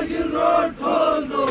Kargil road खोल दो।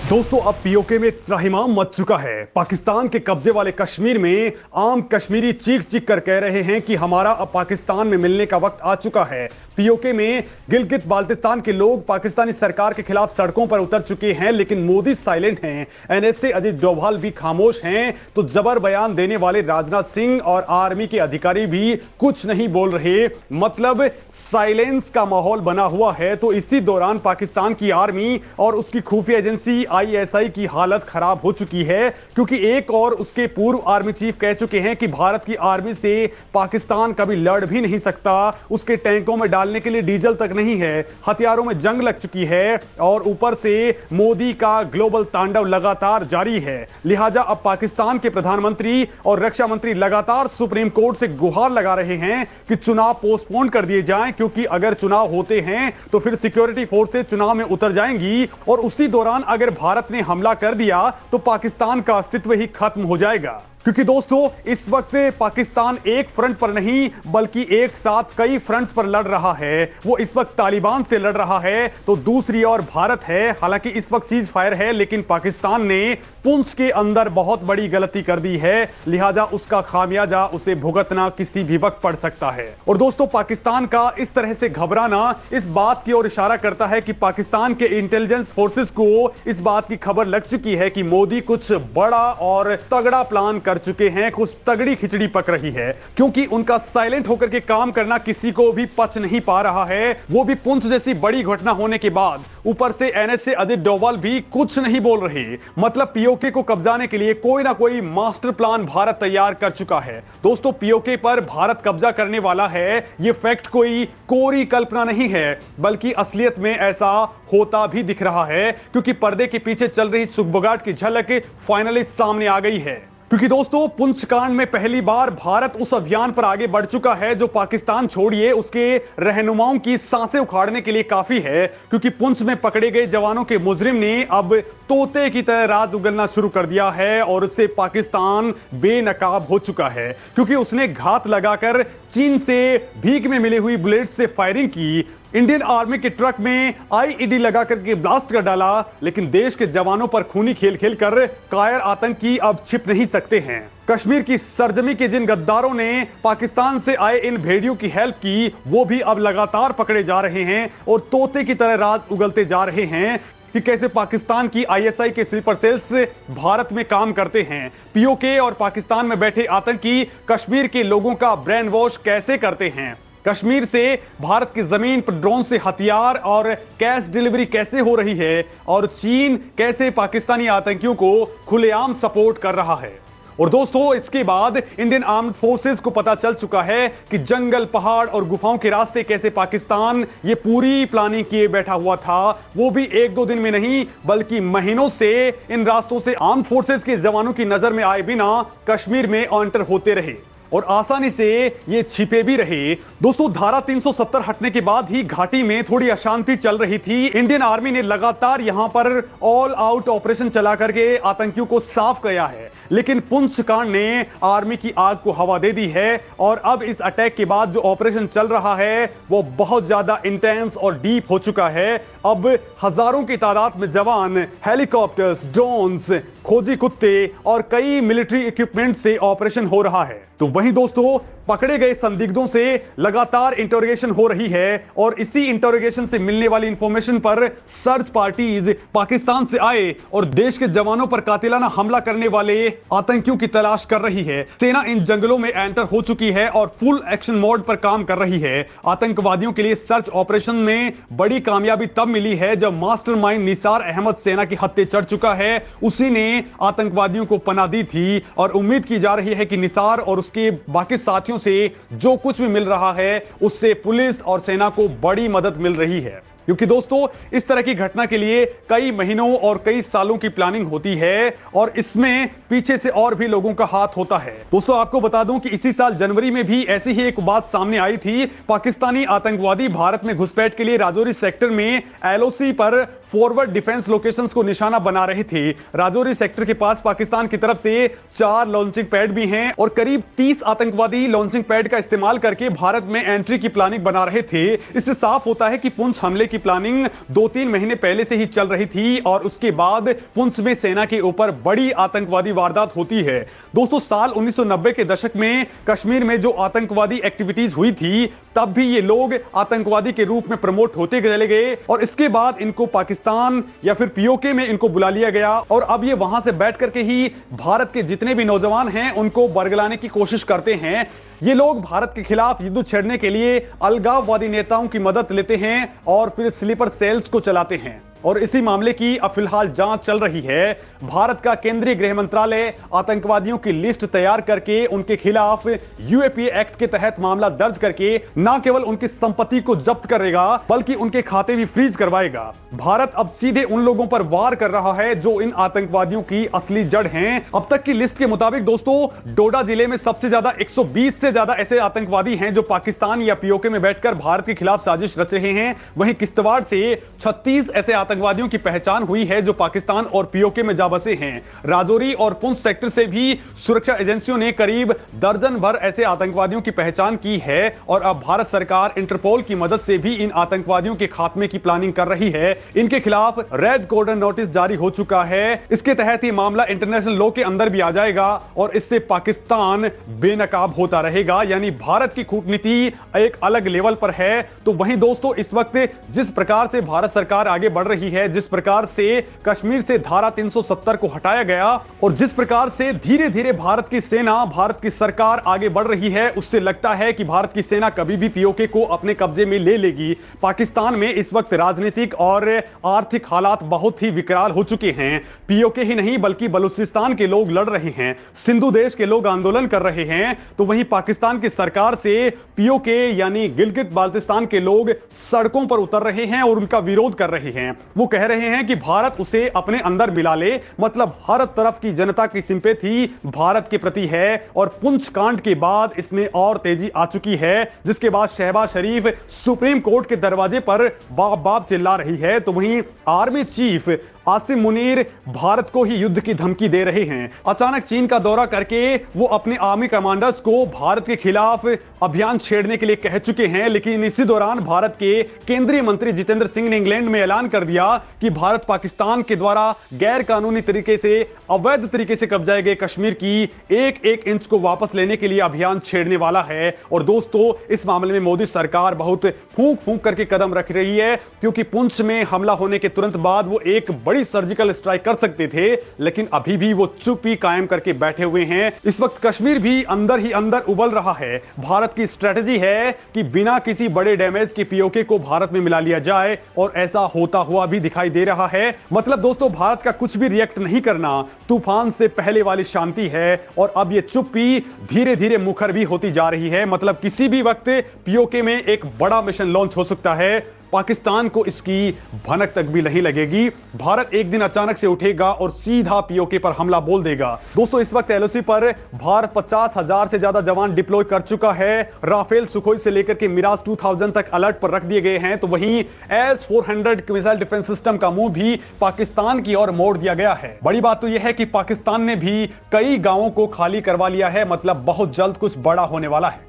दोस्तों, अब पीओके में त्राहिमाम मच चुका है। पाकिस्तान के कब्जे वाले कश्मीर में आम कश्मीरी चीख चीख कर कह रहे हैं कि हमारा अब पाकिस्तान में मिलने का वक्त आ चुका है। पीओके में गिलगित बाल्टिस्तान के लोग पाकिस्तानी सरकार के खिलाफ सड़कों पर उतर चुके हैं, लेकिन मोदी साइलेंट हैं। एनएसए अजीत डोभाल भी खामोश हैं, तो जबर बयान देने वाले राजनाथ सिंह और आर्मी के अधिकारी भी कुछ नहीं बोल रहे। मतलब साइलेंस का माहौल बना हुआ है। तो इसी दौरान पाकिस्तान की आर्मी और उसकी खुफिया एजेंसी आईएसआई की हालत खराब हो चुकी है, क्योंकि एक और उसके पूर्व आर्मी चीफ कह चुके हैं कि भारत की आर्मी से पाकिस्तान कभी लड़ भी नहीं सकता। उसके टैंकों में डालने के लिए डीजल तक नहीं है, हथियारों में जंग लग चुकी है और ऊपर से मोदी का ग्लोबल तांडव लगातार जारी है। लिहाजा अब पाकिस्तान के प्रधानमंत्री और रक्षा मंत्री लगातार सुप्रीम कोर्ट से गुहार लगा रहे हैं कि चुनाव पोस्टपोन कर दिए जाएं, क्योंकि अगर चुनाव होते हैं तो फिर सिक्योरिटी फोर्सेस चुनाव में उतर जाएंगी और उसी दौरान अगर भारत ने हमला कर दिया तो पाकिस्तान का अस्तित्व ही खत्म हो जाएगा। क्योंकि दोस्तों, इस वक्त पाकिस्तान एक फ्रंट पर नहीं बल्कि एक साथ कई फ्रंट्स पर लड़ रहा है। वो इस वक्त तालिबान से लड़ रहा है, तो दूसरी ओर भारत है। हालांकि इस वक्त सीज फायर है, लेकिन पाकिस्तान ने पुंछ के अंदर बहुत बड़ी गलती कर दी है, लिहाजा उसका खामियाजा उसे भुगतना किसी भी वक्त पड़ सकता है। और दोस्तों, पाकिस्तान का इस तरह से घबराना इस बात की ओर इशारा करता है कि पाकिस्तान के इंटेलिजेंस फोर्सेस को इस बात की खबर लग चुकी है कि मोदी कुछ बड़ा और तगड़ा प्लान कर चुके हैं, कुछ तगड़ी खिचड़ी पक रही है। क्योंकि उनका साइलेंट होकर के काम करना किसी को भी पच नहीं पा रहा है, वो भी पुंछ जैसी बड़ी घटना होने के बाद। ऊपर से एनएसए अजीत डोभाल भी कुछ नहीं बोल रहे। मतलब पीओके को कब्जाने के लिए कोई ना कोई मास्टर प्लान भारत तैयार कर चुका है। दोस्तों, पीओके पर भारत कब्जा करने वाला है, यह फैक्ट कोई कोरी कल्पना नहीं है, बल्कि असलियत में ऐसा होता भी दिख रहा है, क्योंकि पर्दे के पीछे चल रही सुगबुगाहट की झलक फाइनली सामने आ गई है। क्योंकि दोस्तों, पुंछ कांड में पहली बार भारत उस अभियान पर आगे बढ़ चुका है जो पाकिस्तान छोड़िए उसके रहनुमाओं की सांसें उखाड़ने के लिए काफी है। क्योंकि पुंछ में पकड़े गए जवानों के मुजरिम ने अब तोते की तरह रात उगलना शुरू कर दिया है और उससे पाकिस्तान बेनकाब हो चुका है। क्योंकि उसने घात लगाकर चीन से भीख में मिली हुई बुलेट से फायरिंग की, इंडियन आर्मी के ट्रक में आईईडी लगा करके ब्लास्ट कर डाला, लेकिन देश के जवानों पर खूनी खेल खेल कर कायर आतंकी अब छिप नहीं सकते हैं। कश्मीर की सरजमी के जिन गद्दारों ने पाकिस्तान से आए इन भेड़ियों की हेल्प की, वो भी अब लगातार पकड़े जा रहे हैं और तोते की तरह राज उगलते जा रहे हैं कि कैसे पाकिस्तान की आईएसआई के स्लीपर सेल्स भारत में काम करते हैं। पीओके और पाकिस्तान में बैठे आतंकी कश्मीर के लोगों का ब्रेन वॉश कैसे करते हैं, कश्मीर से भारत की जमीन पर ड्रोन से हथियार और कैश डिलीवरी कैसे हो रही है, और चीन कैसे पाकिस्तानी आतंकियों को खुलेआम सपोर्ट कर रहा है। और दोस्तों, इसके बाद इंडियन आर्म्ड फोर्सेस को पता चल चुका है कि जंगल, पहाड़ और गुफाओं के रास्ते कैसे पाकिस्तान ये पूरी प्लानिंग किए बैठा हुआ था। वो भी एक दो दिन में नहीं बल्कि महीनों से इन रास्तों से आर्म्ड फोर्सेस के जवानों की नजर में आए बिना कश्मीर में एंटर होते रहे और आसानी से ये छिपे भी रहे। दोस्तों, धारा 370 हटने के बाद ही घाटी में थोड़ी अशांति चल रही थी। इंडियन आर्मी ने लगातार यहां पर ऑल आउट ऑपरेशन चला करके आतंकियों को साफ किया है, लेकिन पुंछ कांड ने आर्मी की आग को हवा दे दी है और अब इस अटैक के बाद जो ऑपरेशन चल रहा है वो बहुत ज्यादा इंटेंस और डीप हो चुका है। अब हजारों की तादाद में जवान, हेलीकॉप्टर्स, ड्रोन्स, खोजी कुत्ते और कई मिलिट्री इक्विपमेंट से ऑपरेशन हो रहा है। तो वहीं दोस्तों, पकड़े गए संदिग्धों से लगातार इंटरोगेशन हो रही है और इसी इंटरोगेशन से मिलने वाली इंफॉर्मेशन पर सर्च पार्टीज पाकिस्तान से आए और देश के जवानों पर कातिलाना हमला करने वाले आतंकियों की तलाश कर रही है। सेना इन जंगलों में एंटर हो चुकी है और फुल एक्शन मोड पर काम कर रही है। आतंकवादियों के लिए सर्च ऑपरेशन में बड़ी कामयाबी तब मिली है जब मास्टरमाइंड निसार अहमद सेना की हद चढ़ चुका है। उसी ने आतंकवादियों को पनाह दी थी और उम्मीद की जा रही है कि निसार और उसके बाकी साथियों से जो कुछ भी मिल रहा है उससे पुलिस और सेना को बड़ी मदद मिल रही है। क्योंकि दोस्तों, इस तरह की घटना के लिए कई महीनों और कई सालों की प्लानिंग होती है और इसमें पीछे से और भी लोगों का हाथ होता है। दोस्तों, आपको बता दूं कि इसी साल जनवरी में भी ऐसी ही एक बात सामने आई थी। पाकिस्तानी आतंकवादी भारत में घुसपैठ के लिए राजौरी सेक्टर में एलओसी पर फॉरवर्ड डिफेंस लोकेशंस को निशाना बना रहे थे। राजौरी सेक्टर के पास पाकिस्तान की तरफ से 4 लॉन्चिंग पैड भी हैं और करीब 30 आतंकवादी लॉन्चिंग पैड का इस्तेमाल करके भारत में एंट्री की प्लानिंग बना रहे थे। इससे साफ होता है कि पुंछ हमले की प्लानिंग 2-3 महीने पहले से ही चल रही थी और उसके बाद पुंछ में सेना के ऊपर बड़ी आतंकवादी वारदात होती है। दोस्तों, साल 1990 के दशक में कश्मीर में जो आतंकवादी एक्टिविटीज हुई थी, तब भी ये लोग आतंकवादी के रूप में प्रमोट होते चले गए और इसके बाद इनको पाकिस्तान या फिर पीओके में इनको बुला लिया गया और अब ये वहां से बैठ करके ही भारत के जितने भी नौजवान हैं उनको बरगलाने की कोशिश करते हैं। ये लोग भारत के खिलाफ युद्ध छेड़ने के लिए अलगाववादी नेताओं की मदद लेते हैं और फिर स्लीपर सेल्स को चलाते हैं और इसी मामले की अब फिलहाल जांच चल रही है। भारत का केंद्रीय गृह मंत्रालय आतंकवादियों की लिस्ट तैयार करके उनके खिलाफ यूएपीए एक्ट के तहत मामला दर्ज करके न केवल उनकी संपत्ति को जब्त करेगा बल्कि उनके खाते भी फ्रीज करवाएगा। भारत अब सीधे उन लोगों पर वार कर रहा है जो इन आतंकवादियों की असली जड़ हैं। अब तक की लिस्ट के मुताबिक दोस्तों, डोडा जिले में सबसे ज्यादा 120 से ज्यादा ऐसे आतंकवादी हैं जो पाकिस्तान या पीओके में बैठकर भारत के खिलाफ साजिश रच रहे हैं। वहीं किश्तवाड़ से 36 ऐसे आतंकवादियों की पहचान हुई है जो पाकिस्तान और पीओके में जा बसे हैं। राजौरी और पुंछ सेक्टर से भी सुरक्षा एजेंसियों ने करीब दर्जन भर ऐसे आतंकवादियों की पहचान की है और अब भारत सरकार इंटरपोल की मदद से भी इन आतंकवादियों के खात्मे की प्लानिंग कर रही है। इनके खिलाफ रेड कॉर्नर नोटिस जारी हो चुका है। इसके तहत ये मामला इंटरनेशनल लॉ के अंदर भी आ जाएगा और इससे पाकिस्तान बेनकाब होता रहेगा, यानी भारत की कूटनीति एक अलग लेवल पर है। तो वहीं दोस्तों, इस वक्त जिस प्रकार से भारत सरकार आगे बढ़ रही है, जिस प्रकार से कश्मीर से धारा 370 को हटाया गया और जिस प्रकार से धीरे धीरे भारत की सेना, भारत की सरकार आगे बढ़ रही है, उससे लगता है कि भारत की सेना कभी भी पीओके को अपने कब्जे में ले लेगी। पाकिस्तान में इस वक्त राजनीतिक और आर्थिक हालात बहुत ही विकराल हो चुके हैं। पीओके ही नहीं बल्कि बलूचिस्तान के लोग लड़ रहे हैं, सिंधु देश के लोग आंदोलन कर रहे हैं। तो वहीं पाकिस्तान की सरकार से पीओके यानी गिलगित बाल्टिस्तान के लोग सड़कों पर उतर रहे हैं और उनका विरोध कर रहे हैं। वो कह रहे हैं कि भारत उसे अपने अंदर मिला ले, मतलब हर तरफ की जनता की सिंपैथी भारत के प्रति है और पुंछ कांड के बाद इसमें और तेजी आ चुकी है, जिसके बाद शहबाज शरीफ सुप्रीम कोर्ट के दरवाजे पर बाप बाप चिल्ला रही है। तो वहीं आर्मी चीफ आसिम मुनीर भारत को ही युद्ध की धमकी दे रहे हैं। अचानक चीन का दौरा करके वो अपने आर्मी कमांडर्स को भारत के खिलाफ अभियान छेड़ने के लिए कह चुके हैं, लेकिन इसी दौरान भारत के केंद्रीय मंत्री जितेंद्र सिंह ने इंग्लैंड में ऐलान कर दिया कि भारत पाकिस्तान के द्वारा गैर कानूनी तरीके से, अवैध तरीके से कब्जाए गए कश्मीर की एक एक इंच को वापस लेने के लिए अभियान छेड़ने वाला है। और दोस्तों, इस मामले में मोदी सरकार बहुत फूंक फूंक करके कदम रख रही है, क्योंकि पुंछ में हमला होने के तुरंत बाद वो एक बड़ी सर्जिकल स्ट्राइक कर सकते थे, लेकिन अभी भी वो चुप्पी कायम करके बैठे हुए हैं। इस वक्त कश्मीर भी अंदर ही अंदर उबल रहा है। भारत की स्ट्रेटजी है कि बिना किसी बड़े डैमेज के पीओके को भारत में मिला लिया जाए और ऐसा होता हुआ भी दिखाई दे रहा है। मतलब दोस्तों, भारत का कुछ भी रिएक्ट नहीं करना तूफान से पहले वाली शांति है और अब ये चुप्पी धीरे धीरे मुखर भी होती जा रही है। मतलब किसी भी वक्त पीओके में एक बड़ा मिशन लॉन्च हो सकता है। पाकिस्तान को इसकी भनक तक भी नहीं लगेगी। भारत एक दिन अचानक से उठेगा और सीधा पीओके पर हमला बोल देगा। दोस्तों, इस वक्त एलओसी पर भारत 50,000 से ज्यादा जवान डिप्लॉय कर चुका है। राफेल, सुखोई से लेकर के मिराज 2000 तक अलर्ट पर रख दिए गए हैं। तो वहीं S-400 मिसाइल डिफेंस सिस्टम का मुंह भी पाकिस्तान की ओर मोड़ दिया गया है। बड़ी बात तो यह है कि पाकिस्तान ने भी कई गांवों को खाली करवा लिया है। मतलब बहुत जल्द कुछ बड़ा होने वाला है।